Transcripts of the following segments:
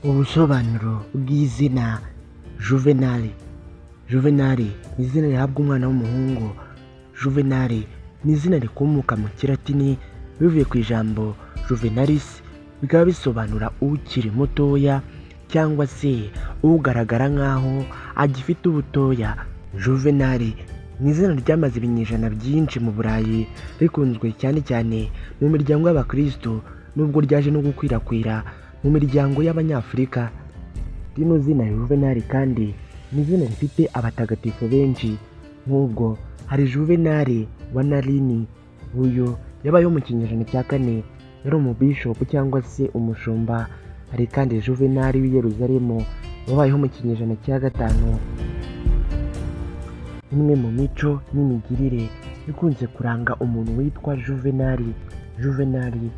Ubusobanuro bw'izina Juvenal. Juvenal ni izina rihabwa umwana w'umuhungu. Juvenal ni izina rikomoka mu kilatini bivuye ku ijambo juvenalis, bikaba bisobanura ukiri mutoya cyangwa se ugaragara nk'aho agifite ubutoya. Juvenal ni izina ryamaze ibinyejana byinshi mu Burayi, rikunzwe cyane cyane mu miryango y'Abakristo, nubwo ryaje no gukwirakwira mu miryango y'Abanyafurika. Rino zina Juvenal kandi ni izina rifite abatagatifu benshi, nk'ubwo hari Juvenal wa Narini, uyu yabayeho mu kinyejana cya 4, yari umubishopu cyangwa se umushumba. Hari kandi Juvenal w'i Yerusalemu wabayeho mu kinyejana cya 5. Imwe mu mico n'imigirire ikunze kuranga umuntu witwa Juvenal. Juvenal ni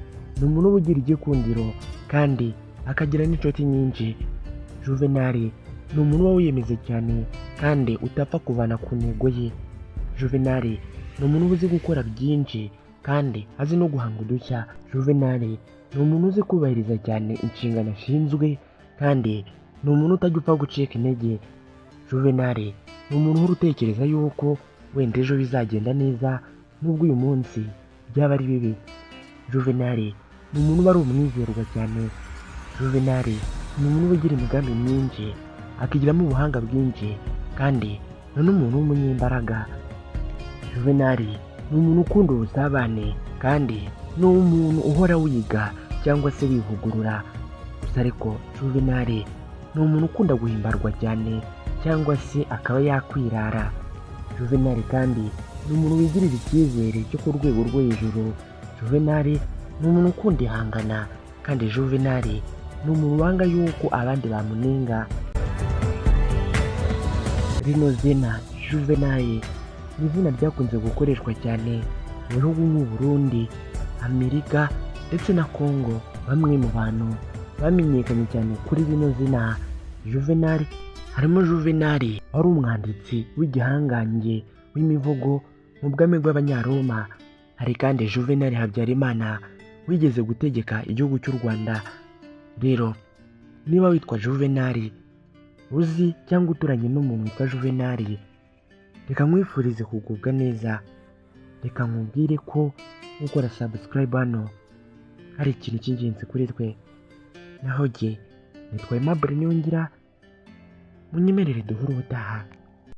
umuntu uba ugira igikundiro kandi akagira n'inshuti nyinshi. Juvenal ni umuntu uba wiyemeza cyane kandi utapfa kuvana ku ntego ye. Juvenal ni umuntu uba uzi gukora byinshi kandi azi no guhanga udushya. Juvenal ni umuntu uzi kubahiriza cyane inshingano ashinzwe kandi ni umuntu utajya upfa gucika intege. Juvenal ni umuntu uhora utekereza yuko wenda ejo bizagenda neza nubwo uyu munsi byaba ari bibi. Juvenal ni umuntu uba ari umwizerwa cyane. Juvenal ni umuntu uba ugira imigambi myinshi, akigiramo ubuhanga bwinshi kandi ni n'umuntu w'umunyembaraga. Juvenal ni umuntu ukunda ubusabane kandi ni umuntu uhora wiga cyangwa se wivugurura. Gusa ariko Juvenal ni umuntu ukunda guhimbarwa cyane cyangwa se akaba yakwirara. Juvenal kandi ni umuntu wigirira icyizere cyo ku rwego rwo hejuru. Juvenal ni umuntu ukunda ihangana kandi Juvenal ni umuntu wanga yuko abandi bamunenga. Rino zina Juvenal ni izina ryakunze gukoreshwa cyane mu bihugu nk'u Burundi, Amerika ndetse na Congo. Bamwe mu bantu bamenyekanye cyane kuri rino zina Juvenal harimo Juvenal wari umwanditsi w'igihangange w'imivugo mu bwami bw'Abanyaroma. Hari kandi Juvenal Habyarimana wigeze gutegeka igihugu cy'u Rwanda. Rero niba witwa Juvenal uzi cyangwa uturanye n'umuntu witwa Juvenal, reka nkwifurize kugubwa neza. Reka nkubwire ko gukora subscribe hano hari ikintu cy'ingenzi kuri twe. Naho jye nitwa aimableniyongira, munyemerere duhure ubutaha.